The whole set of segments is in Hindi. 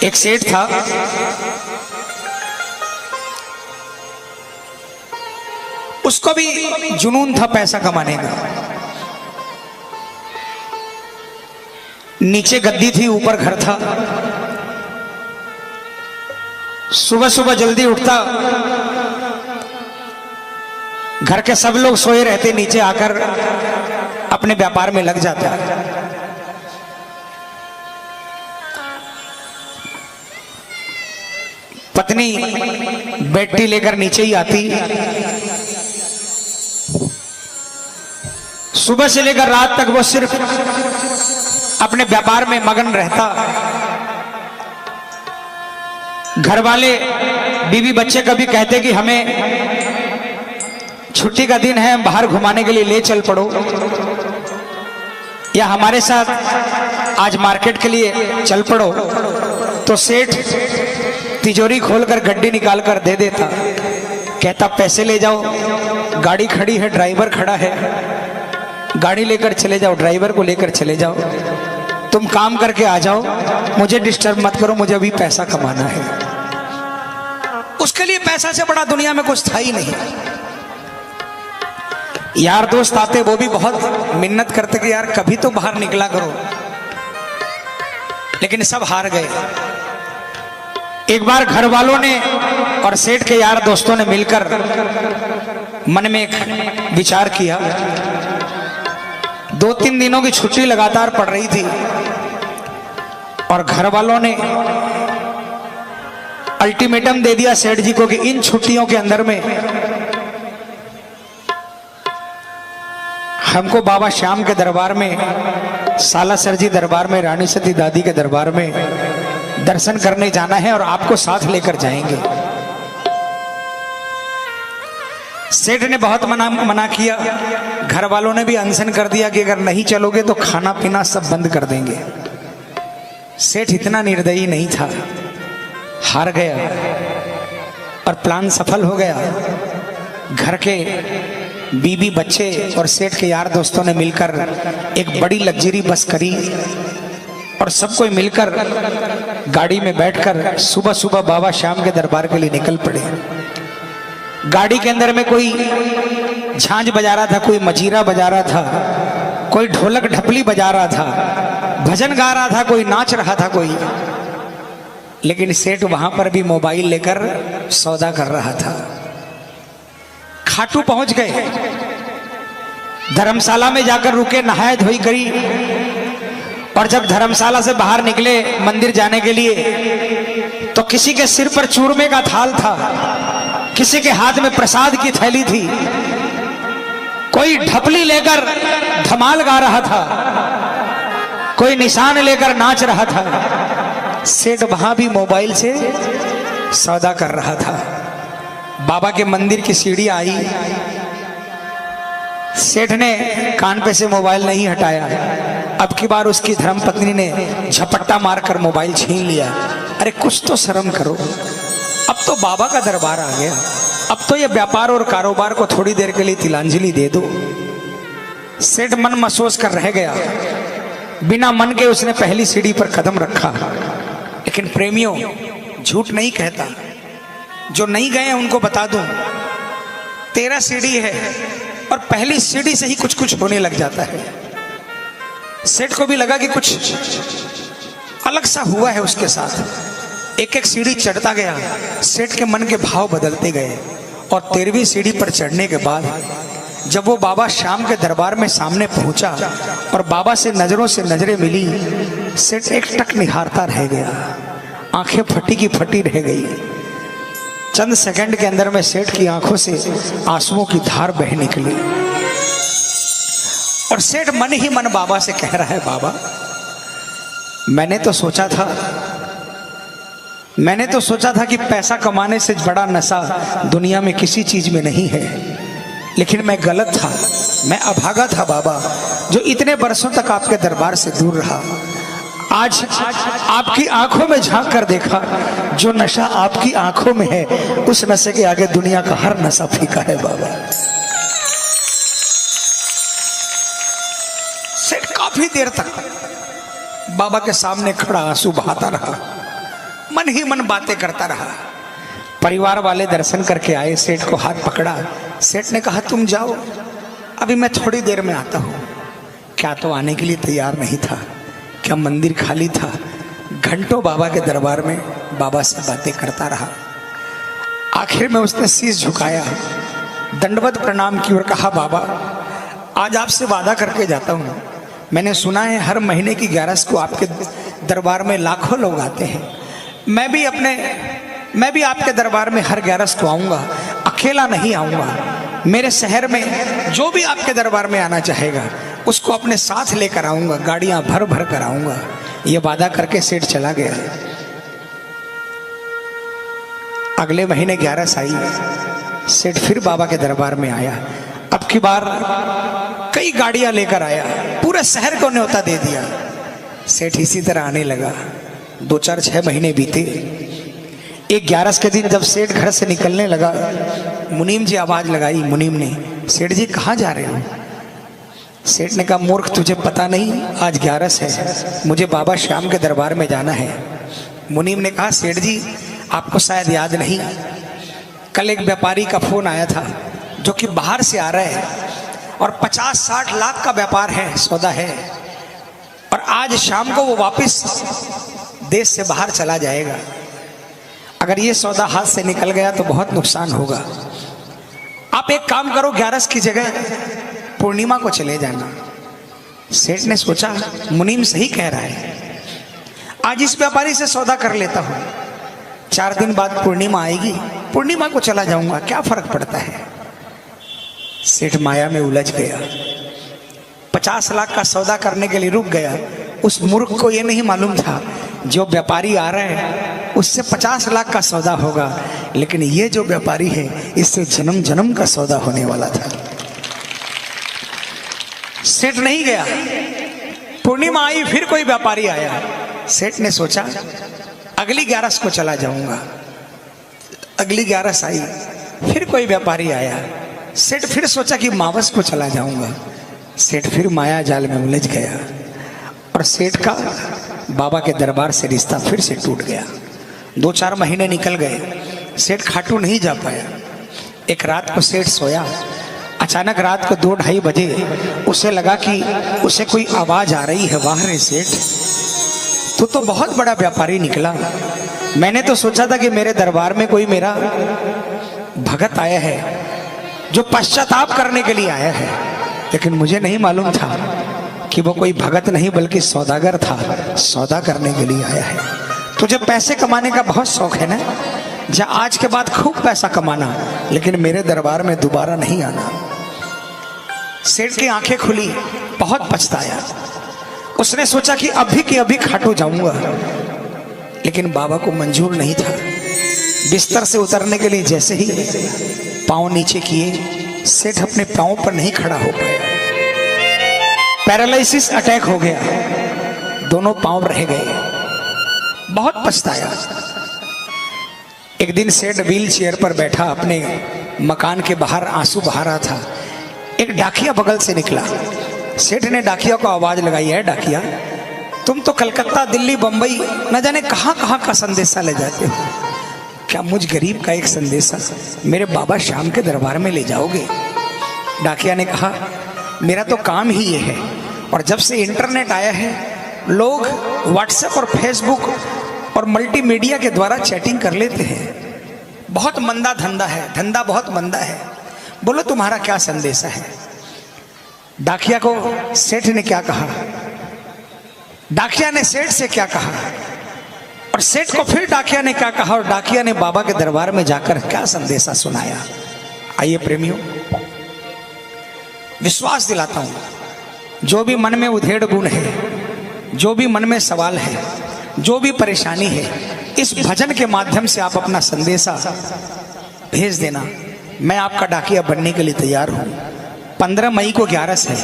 एक सेठ था, उसको भी जुनून था पैसा कमाने का। नीचे गद्दी थी, ऊपर घर था। सुबह सुबह जल्दी उठता, घर के सब लोग सोए रहते, नीचे आकर अपने व्यापार में लग जाता। पत्नी बेटी लेकर नीचे ही आती, सुबह से लेकर रात तक वो सिर्फ अपने व्यापार में मगन रहता। घर वाले बीवी बच्चे कभी कहते कि हमें छुट्टी का दिन है, बाहर घुमाने के लिए ले चल पड़ो, या हमारे साथ आज मार्केट के लिए चल पड़ो, तो सेठ तिजोरी खोलकर गड्डी निकालकर दे देता। कहता पैसे ले जाओ, गाड़ी खड़ी है, ड्राइवर खड़ा है, गाड़ी लेकर चले जाओ, ड्राइवर को लेकर चले जाओ, तुम काम करके आ जाओ, मुझे डिस्टर्ब मत करो, मुझे अभी पैसा कमाना है। उसके लिए पैसा से बड़ा दुनिया में कुछ था ही नहीं। यार दोस्त आते, वो भी बहुत मिन्नत करते कि यार कभी तो बाहर निकला करो, लेकिन सब हार गए। एक बार घर वालों ने और सेठ के यार दोस्तों ने मिलकर मन में एक विचार किया। 2-3 दिनों की छुट्टी लगातार पड़ रही थी और घर वालों ने अल्टीमेटम दे दिया सेठ जी को कि इन छुट्टियों के अंदर में हमको बाबा श्याम के दरबार में, सालासर जी दरबार में, रानी सती दादी के दरबार में दर्शन करने जाना है और आपको साथ लेकर जाएंगे। सेठ ने बहुत मना किया, घर वालों ने भी अनशन कर दिया कि अगर नहीं चलोगे तो खाना पीना सब बंद कर देंगे। सेठ इतना निर्दयी नहीं था, हार गया और प्लान सफल हो गया। घर के बीबी बच्चे और सेठ के यार दोस्तों ने मिलकर एक बड़ी लग्जरी बस करी और सब कोई मिलकर गाड़ी में बैठकर सुबह सुबह बाबा श्याम के दरबार के लिए निकल पड़े। गाड़ी के अंदर में कोई झांझ बजा रहा था, कोई मजीरा बजा रहा था, कोई ढोलक ढपली बजा रहा था, भजन गा रहा था, कोई नाच रहा था कोई। लेकिन सेठ वहां पर भी मोबाइल लेकर सौदा कर रहा था। खाटू पहुंच गए, धर्मशाला में जाकर रुके, नहाए धोई करी और जब धर्मशाला से बाहर निकले मंदिर जाने के लिए तो किसी के सिर पर चूरमे का थाल था, किसी के हाथ में प्रसाद की थैली थी, कोई ढपली लेकर धमाल गा रहा था, कोई निशान लेकर नाच रहा था। सेठ वहां भी मोबाइल से सौदा कर रहा था। बाबा के मंदिर की सीढ़ी आई, सेठ ने कान पे से मोबाइल नहीं हटाया। अब की बार उसकी धर्मपत्नी ने झपट्टा मारकर मोबाइल छीन लिया। अरे कुछ तो शर्म करो, अब तो बाबा का दरबार आ गया, अब तो ये व्यापार और कारोबार को थोड़ी देर के लिए तिलांजलि दे दो। सेठ मन महसूस कर रह गया, बिना मन के उसने पहली सीढ़ी पर कदम रखा। लेकिन प्रेमियों, झूठ नहीं कहता, जो नहीं गए उनको बता दूं, 13 सीढ़ी है और पहली सीढ़ी से ही कुछ कुछ होने लग जाता है। सेठ को भी लगा कि कुछ अलग सा हुआ है उसके साथ। एक एक सीढ़ी चढ़ता गया, सेठ के मन के भाव बदलते गए और 13वीं सीढ़ी पर चढ़ने के बाद जब वो बाबा श्याम के दरबार में सामने पहुंचा और बाबा से नजरों से नजरें मिली, सेठ एक टक निहारता रह गया, आंखें फटी की फटी रह गई। चंद सेकंड के अंदर में सेठ की आंखों से आंसुओं की धार बह निकली और सेठ मन ही मन बाबा से कह रहा है, बाबा मैंने तो सोचा था कि पैसा कमाने से बड़ा नशा दुनिया में किसी चीज में नहीं है, लेकिन मैं गलत था, मैं अभागा था बाबा, जो इतने बरसों तक आपके दरबार से दूर रहा। आज आपकी आंखों में झांक कर देखा, जो नशा आपकी आंखों में है उस नशे के आगे दुनिया का हर नशा फीका है बाबा। सेठ काफी देर तक बाबा के सामने खड़ा आंसू बहाता रहा। मन ही मन बातें करता रहा। परिवार वाले दर्शन करके आए, सेठ को हाथ पकड़ा। सेठ ने कहा तुम जाओ, अभी मैं थोड़ी देर में आता हूँ। क्या तो आने के लिए तैयार नहीं था, क्या मंदिर खाली था। घंटों बाबा के दरबार में बाबा से बातें करता रहा। आखिर में उसने शीश झुकाया, दंडवत प्रणाम की और कहा बाबा आज आपसे वादा करके जाता हूँ। मैंने सुना है हर महीने की 11 को आपके दरबार में लाखों लोग आते हैं। मैं भी आपके दरबार में हर 11 को आऊँगा, अकेला नहीं आऊँगा। मेरे शहर में जो भी आपके दरबार में आना चाहेगा उसको अपने साथ लेकर आऊँगा, गाड़ियाँ भर भर कर आऊँगा। ये वादा करके सेठ चला गया। अगले महीने 11 आई, सेठ फिर बाबा के दरबार में आया। अब की बार कई गाड़ियां लेकर आया, पूरे शहर को न्योता दे दिया। सेठ इसी तरह आने लगा। 2, 4, 6 महीने बीते। एक 11 के दिन जब सेठ घर से निकलने लगा, मुनीम जी आवाज लगाई। मुनीम ने, सेठ जी कहाँ जा रहे हो? सेठ ने कहा मूर्ख तुझे पता नहीं आज 11 है, मुझे बाबा श्याम के दरबार में जाना है। मुनीम ने कहा सेठ जी आपको शायद याद नहीं, कल एक व्यापारी का फोन आया था जो कि बाहर से आ रहा है और 50-60 लाख का व्यापार है, सौदा है, और आज शाम को वो वापस देश से बाहर चला जाएगा। अगर ये सौदा हाथ से निकल गया तो बहुत नुकसान होगा। आप एक काम करो, 11 की जगह पूर्णिमा को चले जाना। सेठ ने सोचा मुनीम सही कह रहा है, आज इस व्यापारी से सौदा कर लेता हूं। 4 दिन बाद पूर्णिमा आएगी, पूर्णिमा को चला जाऊंगा, क्या फर्क पड़ता है। सेठ माया में उलझ गया। 50 लाख का सौदा करने के लिए रुक गया। उस मूर्ख को यह नहीं मालूम था जो व्यापारी आ रहा है उससे 50 लाख का सौदा होगा, लेकिन ये जो व्यापारी है इससे जन्म जन्म का सौदा होने वाला था। सेठ नहीं गया। पूर्णिमा आई, फिर कोई व्यापारी आया। सेठ ने सोचा अगली 11 को चला जाऊंगा। अगली 11 आई, फिर कोई व्यापारी आया। सेठ फिर सोचा कि मावस को चला जाऊंगा। सेठ फिर माया जाल में उलझ गया और सेठ का बाबा के दरबार से रिश्ता फिर से टूट गया। 2-4 महीने निकल गए, सेठ खाटू नहीं जा पाया। एक रात को सेठ सोया, अचानक रात को 2-2:30 बजे उसे लगा कि उसे कोई आवाज आ रही है। वाह रे सेठ, तू तो बहुत बड़ा व्यापारी निकला। मैंने तो सोचा था कि मेरे दरबार में कोई मेरा भगत आया है जो पश्चाताप करने के लिए आया है, लेकिन मुझे नहीं मालूम था कि वो कोई भगत नहीं बल्कि सौदागर था, सौदा करने के लिए आया है। तुझे पैसे कमाने का बहुत शौक है ना, जा आज के बाद खूब पैसा कमाना, लेकिन मेरे दरबार में दोबारा नहीं आना। सेठ की आंखें खुली, बहुत पछताया। उसने सोचा कि अभी के अभी खाटू जाऊंगा, लेकिन बाबा को मंजूर नहीं था। बिस्तर से उतरने के लिए जैसे ही पांव नीचे किए, सेठ अपने पांव पर नहीं खड़ा हो पाया। पैरालिसिस अटैक हो गया, दोनों पांव रह गए। बहुत पछताया। एक दिन सेठ व्हील चेयर पर बैठा अपने मकान के बाहर आंसू बहा रहा था। एक डाकिया बगल से निकला। सेठ ने डाकिया को आवाज लगाई, है डाकिया, तुम तो कलकत्ता, दिल्ली, बंबई न जाने कहां कहां का संदेशा ले जाते हो, क्या मुझ गरीब का एक संदेशा मेरे बाबा श्याम के दरबार में ले जाओगे? डाकिया ने कहा मेरा तो काम ही ये है, और जब से इंटरनेट आया है लोग व्हाट्सएप और फेसबुक और मल्टीमीडिया के द्वारा चैटिंग कर लेते हैं। बहुत मंदा धंधा है, धंधा बहुत मंदा है। बोलो तुम्हारा क्या संदेशा है? डाकिया को सेठ ने क्या कहा, डाकिया ने सेठ से क्या कहा, और सेठ को फिर डाकिया ने क्या कहा, और डाकिया ने बाबा के दरबार में जाकर क्या संदेशा सुनाया। आइए प्रेमियों, विश्वास दिलाता हूं, जो भी मन में उधेड़ गुण है, जो भी मन में सवाल है, जो भी परेशानी है, इस भजन के माध्यम से आप अपना संदेशा भेज देना। मैं आपका डाकिया बनने के लिए तैयार हूं। 15 मई को 11 है।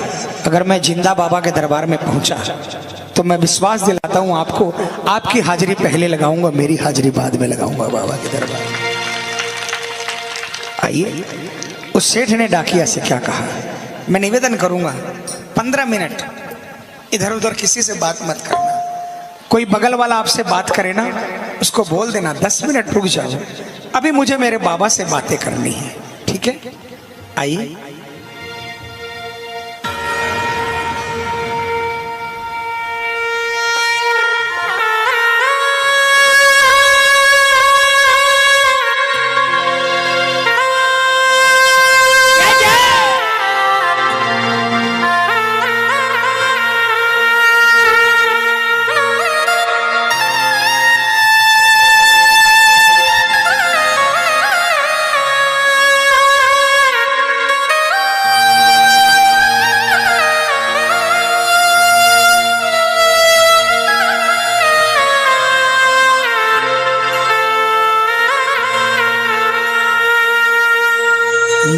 अगर मैं जिंदा बाबा के दरबार में पहुंचा तो मैं विश्वास दिलाता हूं आपको, आपकी हाजिरी पहले लगाऊंगा, मेरी हाजिरी बाद में लगाऊंगा बाबा के दरबार में। आइए, उस सेठ ने डाकिया से क्या कहा। मैं निवेदन करूंगा 15 मिनट इधर उधर किसी से बात मत करना, कोई बगल वाला आपसे बात करे ना, उसको बोल देना 10 मिनट रुक जाओ, अभी मुझे मेरे बाबा से बातें करनी है। ठीक है, आइए।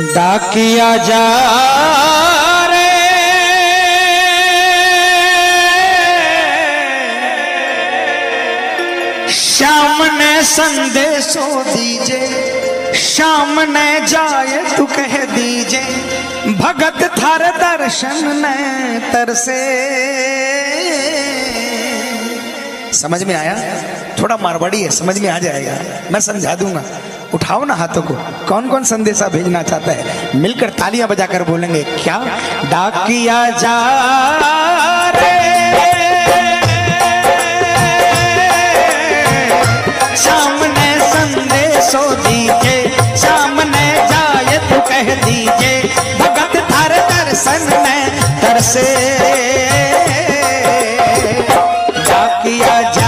डाकिया जा रे श्याम ने संदेशो दीजे, श्याम ने जाए तू कह दीजे, भगत थार दर्शन ने तरसे। समझ में आया? थोड़ा मारवाड़ी है, समझ में आ जाएगा, मैं समझा दूंगा। उठाओ ना हाथों को, कौन कौन संदेशा भेजना चाहता है, मिलकर तालियां बजाकर बोलेंगे क्या? डाकिया जा रे सामने संदेशो दीजे, सामने जाए तो कह दीजे, भगत थार दर्शन में तरसे। डाकिया जा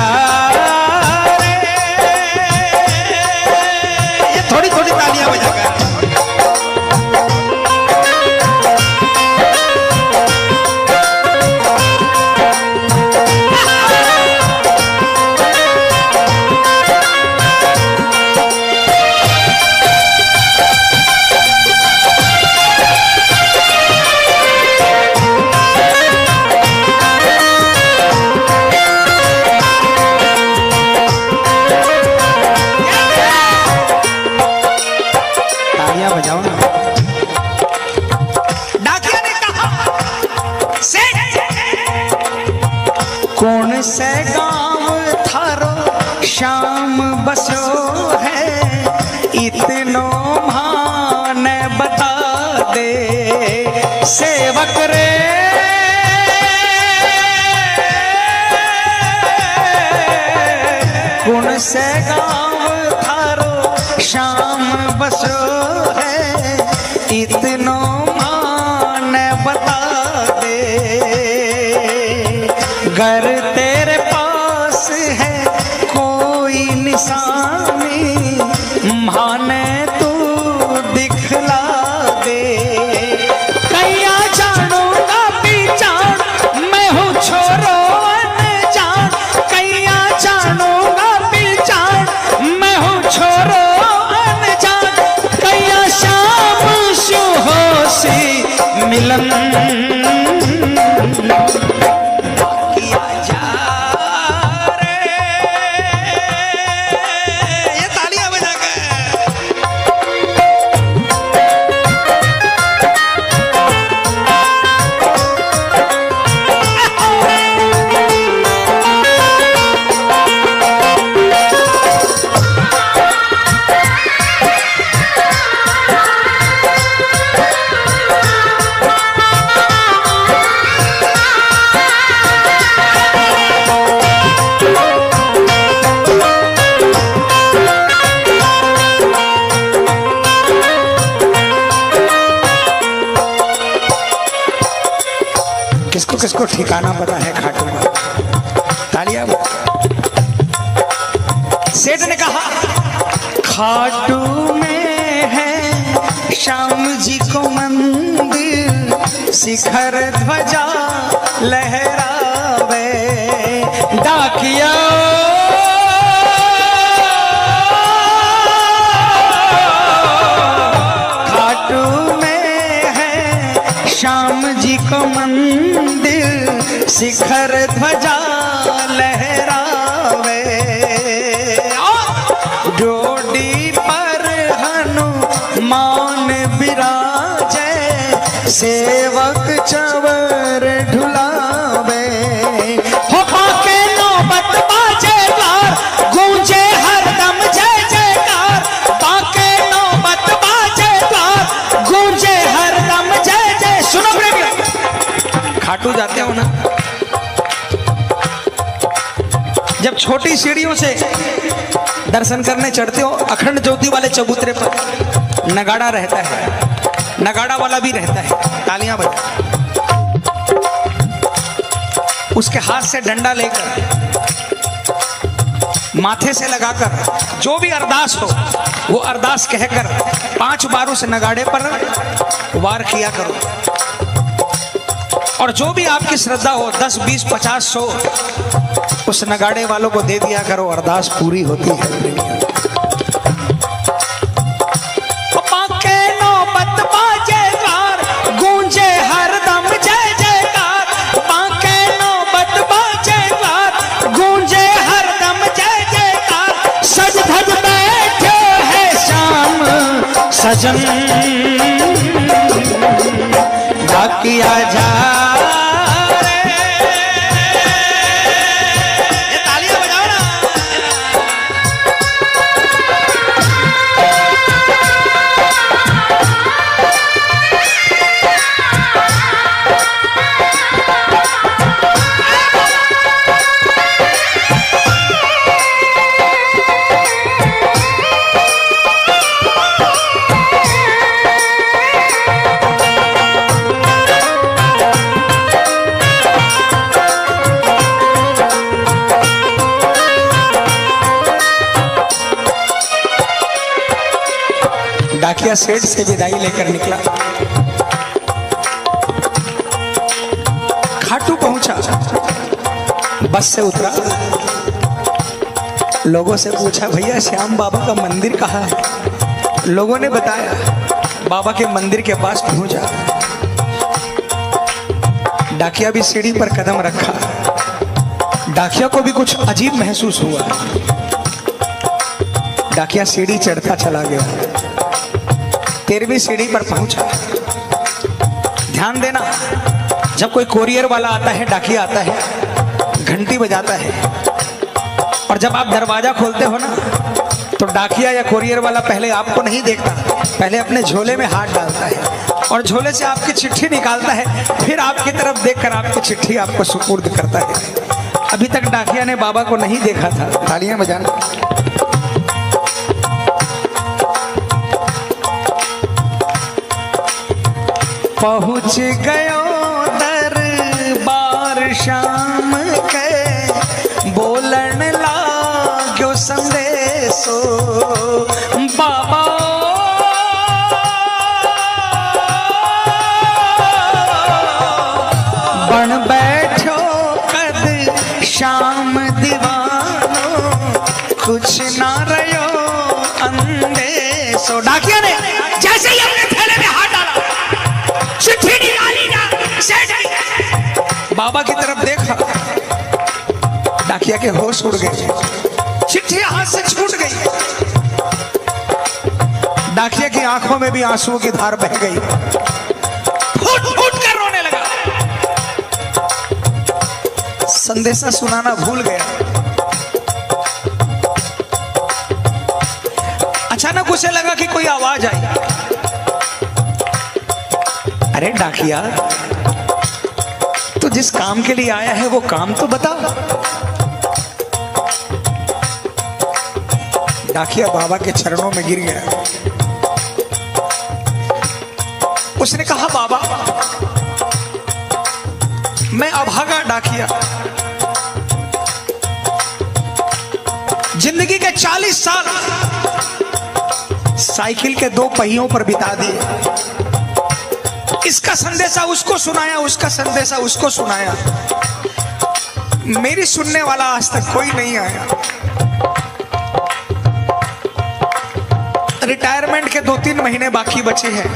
बजाओ ना। डाकिया ने कहा कौन से गांव थारो श्याम बसो है, इतनो मान बता दे सेवक रे। कौन से गांव थारो श्याम बसो है, इतनो मान बता दे। घर तेरे पास है कोई निशानी, माने तू दिखला दे। कैया जानूंगा पहचान मैं हूँ छोरो अनजान, कैया जानूंगा पहचान मैं हूँ छोरो अनजान, कैया शाम शु होसी मिलन। किसको किसको ठिकाना पता है खाटू का? तालियां। सेठ ने कहा खाटू में है श्याम जी को मंदिर, शिखर ध्वजा लहरावे। डाकिया खाटू में है श्याम जी को मंदिर, शिखर ध्वजा लहरावे। डोडी पर हनुमान विराजे, सेवक चवर ढुलावे। हो पाके नौबत खाटू जाते हो ना, जब छोटी सीढ़ियों से दर्शन करने चढ़ते हो, अखंड ज्योति वाले चबूतरे पर नगाड़ा रहता है, नगाड़ा वाला भी रहता है, तालियां बजा, उसके हाथ से डंडा लेकर माथे से लगाकर जो भी अरदास हो वो अरदास कहकर 5 बार उस नगाड़े पर वार किया करो, और जो भी आपकी श्रद्धा हो 10, 20, 50, 100 उस नगाड़े वालों को दे दिया करो, अरदास पूरी होती है। गूंजे हरदम जय जयकार, बांके नौबत बाजेदार, गूंजे हरदम जय जयकार, सज धज बैठे है श्याम सजन, डाकिया जा डाकिया सेठ से विदाई लेकर निकला, खाटू पहुंचा, बस से उतरा, लोगों से पूछा भैया श्याम बाबा का मंदिर कहाँ है? लोगों ने बताया बाबा के मंदिर के पास पहुंचा। डाकिया भी सीढ़ी पर कदम रखा, डाकिया को भी कुछ अजीब महसूस हुआ, डाकिया सीढ़ी चढ़ता चला गया, 13वीं सीढ़ी पर पहुंचा। ध्यान देना, जब कोई कोरियर वाला आता है, डाकिया आता है, घंटी बजाता है, और जब आप दरवाजा खोलते हो ना तो डाकिया या कोरियर वाला पहले आपको नहीं देखता, पहले अपने झोले में हाथ डालता है और झोले से आपकी चिट्ठी निकालता है, फिर आपकी तरफ देखकर आपकी चिट्ठी आपको सुपुर्द करता है। अभी तक डाकिया ने बाबा को नहीं देखा था, तालियां बजाना। पहुँच गयो दरबार शाम के, बोलन लाग्यो संदेशो, बाबा बन बैठो कद शाम दीवानो, कुछ ना रयो अंदेशो। डाकिया ने जैसे ही अपने थैले में हाथ डाला, चिट्ठी निकाली ना, बाबा की तरफ देखा, डाकिया के होश उड़ गए, चिट्ठी हाथ से छूट गई, डाकिया की आंखों में भी आंसुओं की धार बह गई, फूट फूट कर रोने लगा, संदेशा सुनाना भूल गया। अचानक उसे लगा कि कोई आवाज आई, अरे डाकिया, तो जिस काम के लिए आया है वो काम तो बता। डाकिया बाबा के चरणों में गिर गया, उसने कहा बाबा मैं अभागा डाकिया, जिंदगी के 40 साल साइकिल के 2 पहियों पर बिता दिए, इसका संदेशा उसको सुनाया, उसका संदेशा उसको सुनाया, मेरी सुनने वाला आज तक कोई नहीं आया। रिटायरमेंट के 2-3 महीने बाकी बचे हैं,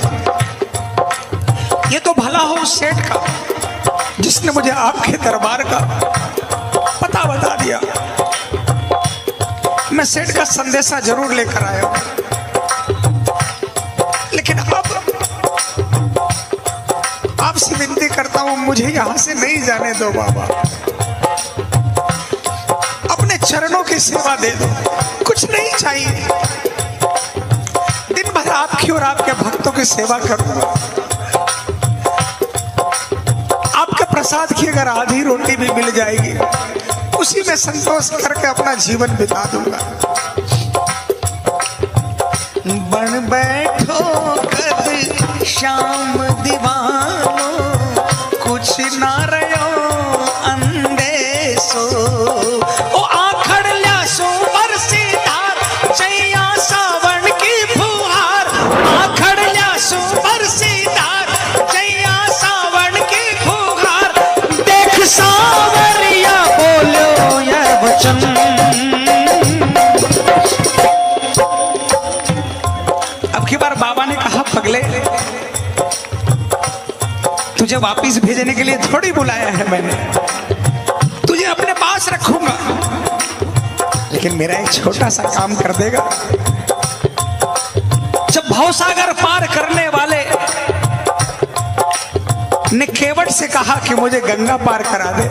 ये तो भला हो उस सेठ का जिसने मुझे आपके दरबार का पता बता दिया। मैं सेठ का संदेशा जरूर लेकर आया हूं, लेकिन अब आपसे विनती करता हूं, मुझे यहां से नहीं जाने दो बाबा, अपने चरणों की सेवा दे दो, कुछ नहीं चाहिए, दिन भर आपकी और आपके भक्तों की सेवा करूंगा, आपके प्रसाद की अगर आधी रोटी भी मिल जाएगी उसी में संतोष करके अपना जीवन बिता दूंगा। बन बैठो कद शाम दीवानो, कुछ ना रहो अंदेशो। ओ आखड़ ल्यासो बरसीदार, चैया सावन की फुहार। आखड़ ल्यासो बरसीदार, चैया सावन की फुहार। देख सावरिया बोलो यह वचन। अब की बार बाबा ने कहा, पगले तुझे वापिस भेजने के लिए थोड़ी बुलाया है मैंने, तुझे अपने पास रखूंगा, लेकिन मेरा एक छोटा सा काम कर देगा। जब भवसागर पार करने वाले ने केवट से कहा कि मुझे गंगा पार करा दे,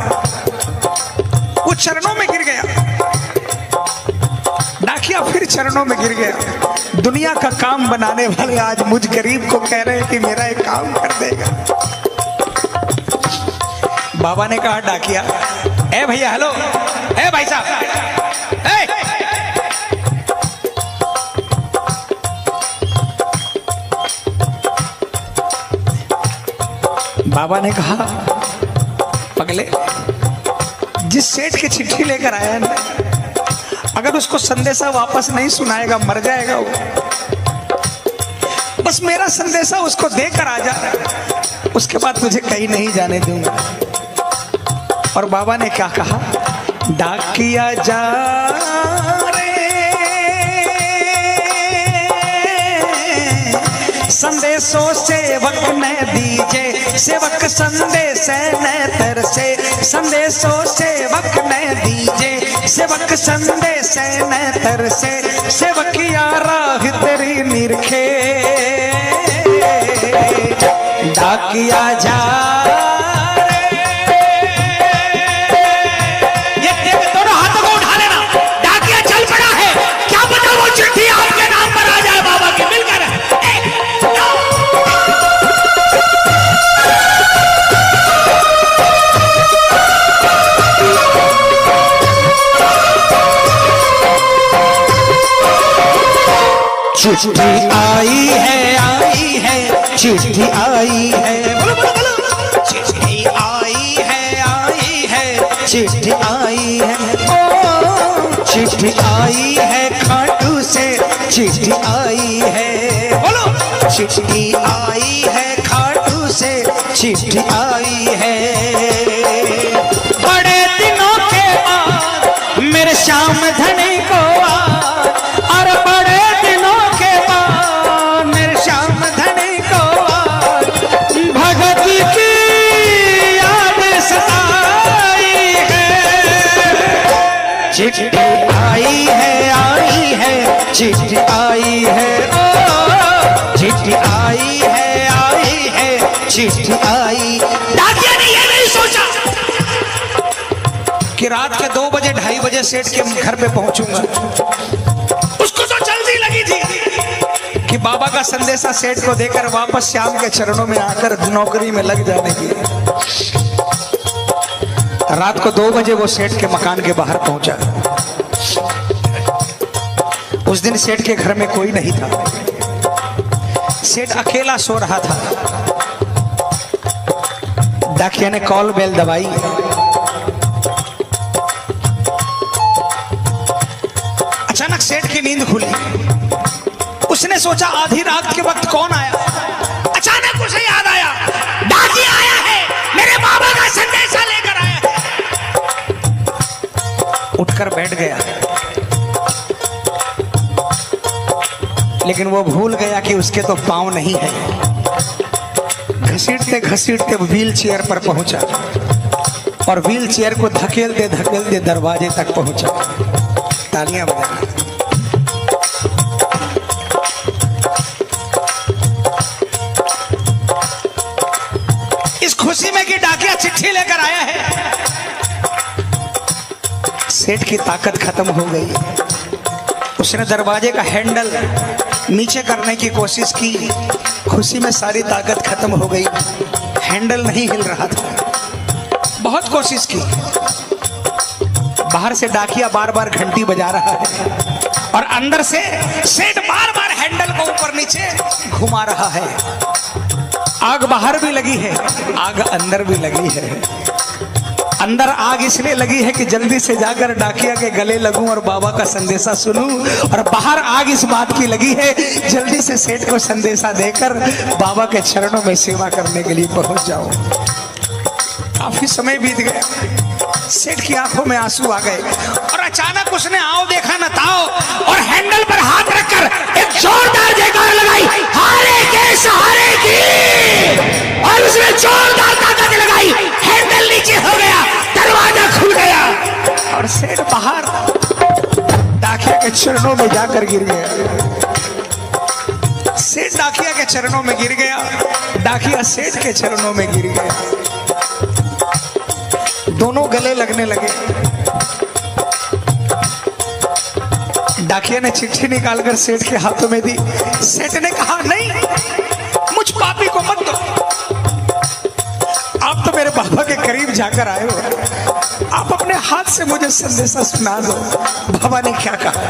वो चरणों में गिर गया। डाकिया फिर चरणों में गिर गया। दुनिया का काम बनाने वाले आज मुझ गरीब को कह रहे हैं कि मेरा एक काम कर देगा। बाबा ने कहा, डाकिया, ए भैया, हेलो, ए भाई साहब, ए! बाबा ने कहा, पगले, जिस सेठ की चिट्ठी लेकर आया है ना, अगर उसको संदेशा वापस नहीं सुनाएगा मर जाएगा वो। बस मेरा संदेशा उसको देकर आ जा, उसके बाद तुझे कहीं नहीं जाने दूंगा। और बाबा ने क्या कहा, डाकिया जा रे संदेशों सेवक ने दीजे, सेवक संदेश न तरसे। संदेशों सेवक ने दीजे, सेवक संदेश न तरसे। सेवकिया राह तेरी निरखे, डाकिया जा चिट्ठी आई है, चिट्ठी आई है, बोलो बोलो बोलो। चिट्ठी आई है, चिट्ठी आई है, ओ चिट्ठी आई है खाटू से, चिट्ठी आई है, बोलो। चिट्ठी आई है खाटू से, चिट्ठी आई है। बड़े दिनों के बाद मेरे श्याम धनी को आज, और बड़े चिट्ठी आई है, चिट्ठी आई है, ओ चिट्ठी आई है, चिट्ठी आई। डाकिया ने ये नहीं सोचा कि रात के 2 बजे 2:30 बजे सेठ के घर पे पहुंचूंगा। उसको तो जल्दी लगी थी कि बाबा का संदेशा सेठ को देकर वापस श्याम के चरणों में आकर नौकरी में लग जाने की। रात को 2 बजे वो सेठ के मकान के बाहर पहुंचा। उस दिन सेठ के घर में कोई नहीं था, सेठ अकेला सो रहा था। डाकिया ने कॉल बेल दबाई। अचानक सेठ की नींद खुली। उसने सोचा आधी रात के वक्त कौन आया। अचानक उसे याद आया, डाकिया आया है, मेरे बाबा का संदेशा लेकर आया है। उठकर बैठ गया, लेकिन वो भूल गया कि उसके तो पांव नहीं है। घसीटते घसीटते व्हील चेयर पर पहुंचा और व्हील चेयर को धकेलते धकेलते दरवाजे तक पहुंचा। तालियां बजा। इस खुशी में कि डाकिया चिट्ठी लेकर आया है, सेठ की ताकत खत्म हो गई। उसने दरवाजे का हैंडल नीचे करने की कोशिश की, खुशी में सारी ताकत खत्म हो गई, हैंडल नहीं हिल रहा था। बहुत कोशिश की, बाहर से डाकिया बार बार घंटी बजा रहा है और अंदर से सेठ बार बार हैंडल को ऊपर नीचे घुमा रहा है। आग बाहर भी लगी है, आग अंदर भी लगी है। अंदर आग इसलिए लगी है कि जल्दी से जाकर डाकिया के गले लगूं और बाबा का संदेशा सुनूं, और बाहर आग इस बात की लगी है जल्दी से सेठ को संदेशा देकर बाबा के चरणों में सेवा करने के लिए पहुंच जाऊं। काफी समय बीत गया, सेठ की आंखों में आंसू आ गए और अचानक उसने आओ देखा न ताओ और हैंडल पर हाथ रखकर एक जोरदार जयकार लगाई, हारे के सहारे की, और उसने जोरदार ताकत लगाई, हैंडल नीचे हो गया, दरवाजा खुल गया और सेठ बाहर डाकिया के चरणों में जाकर गिर गया। सेठ डाकिया के चरणों में गिर गया, डाकिया सेठ के चरणों में गिर गया। दोनों गले लगने लगे। डाकिया ने चिट्ठी निकालकर सेठ के हाथों में दी। सेठ ने कहा, नहीं, मुझ पापी को मत दो, आप तो मेरे बाबा के करीब जाकर आए हो, आप अपने हाथ से मुझे संदेशा सुना दो। बाबा ने क्या कहा?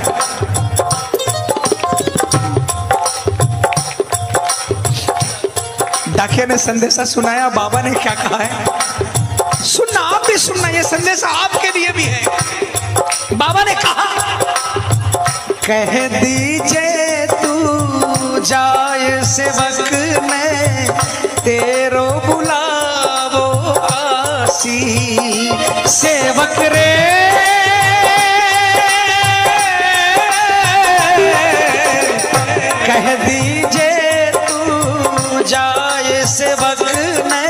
डाकिया ने संदेशा सुनाया। बाबा ने क्या कहा है सुनना, आप भी सुनना, ये संदेशा आपके लिए भी है। बाबा ने कहा, कह दीजिए तू जाए सेवक ने तेरो बुलावो आसी, सेवक रे कह दीजिए तू जाए सेवक ने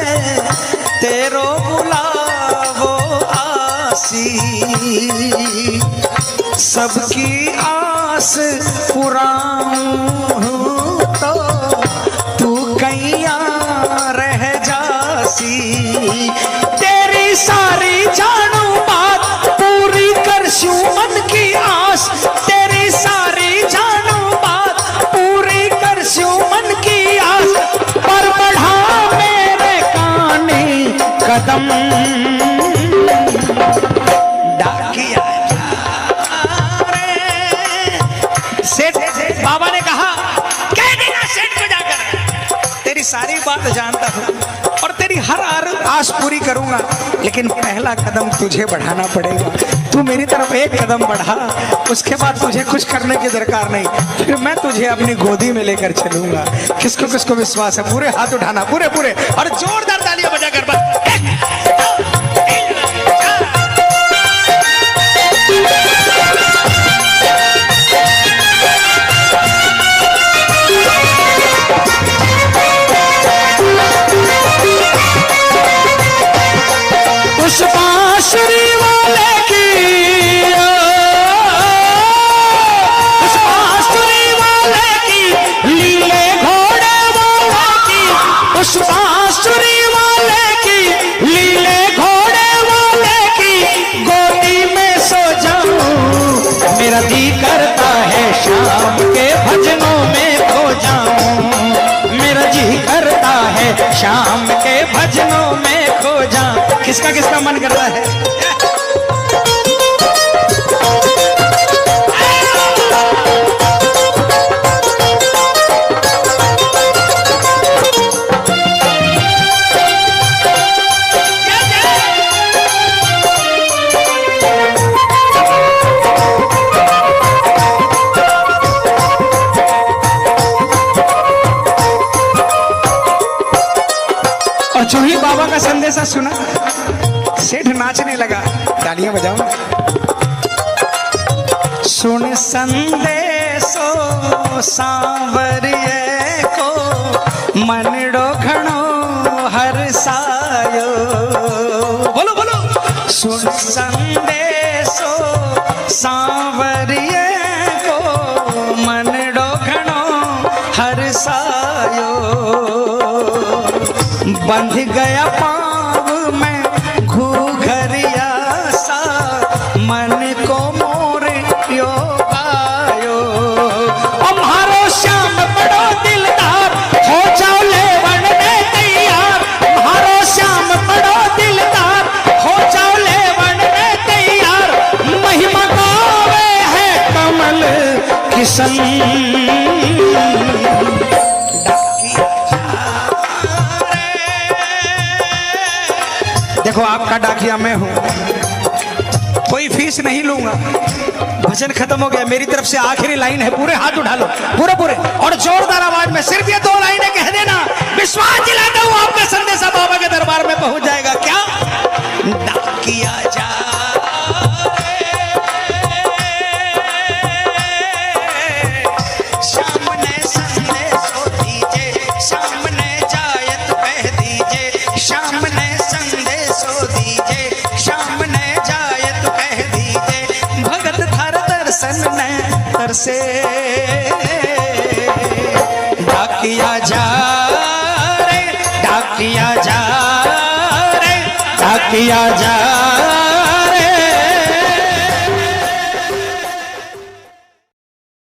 तेरो बुलावो आसी, सबकी आस पुराऊं तो तू कैया रह जासी, तेरी सारी जानू बात पूरी करशूं मन की आस, तेरी सारी जानू बात पूरी करशूं मन की आस, पर बढ़ा मेरे काने कदम। डाकिया सेठ, बाबा ने कहा, कह देना सेठ को जाकर, तेरी सारी बात जानता हूं और तेरी हर आस पूरी करूंगा, लेकिन पहला कदम तुझे बढ़ाना पड़ेगा। तू मेरी तरफ एक कदम बढ़ा, उसके बाद तुझे कुछ करने की दरकार नहीं, फिर मैं तुझे अपनी गोदी में लेकर चलूंगा। किसको किसको विश्वास है? पूरे हाथ उठाना, पूरे पूरे, और जोरदार तालियां बजाकर बस। पुष्पांजलि वाले की, पुष्पांजलि वाले की, लीले घोड़े वाले की, पुष्पांजलि वाले की, लीले घोड़े वाले की, गोदी में सो जाऊं, मेरा जी करता है शाम के भजनों में खो जाऊं, मेरा जी करता है शाम के भजनों में खो जाऊं। किसका किसका मन करता है? और जो ही बाबा का संदेशा सुना, सेठ नाचने लगा। तालियां बजाओ। सुन संदेशो सांवरिये को मनड़ो घणो हरसायो, बोलो बोलो। सुन संदेशो सांवरिये को मनड़ो घणो हरसायो, बंध गया पाँव में घूघरिया सा, मन को मोर यो आयो, हमारो श्याम बड़ो दिलदार, हो जाओ लेवन में तैयार, हमारो श्याम बड़ो दिलदार, हो किशन। देखो आपका डाकिया मैं हूं, कोई फीस नहीं लूंगा। भजन खत्म हो गया, मेरी तरफ से आखिरी लाइन है, पूरे हाथ उठा लो, पूरे पूरे और जोरदार आवाज में सिर्फ ये 2 लाइनें कह देना, विश्वास दिलाता हूं आपका संदेशा बाबा के दरबार में पहुंच जाएगा। क्या? डाकिया जा सामने संदेशो दीजे, सामने जायत कह दीजे, सामने संदेशो दीजे, सामने जायत कह दीजे, भगत थार दर्शन में तरसे। डाकिया जा रे, डाकिया जा रे, डाकिया जा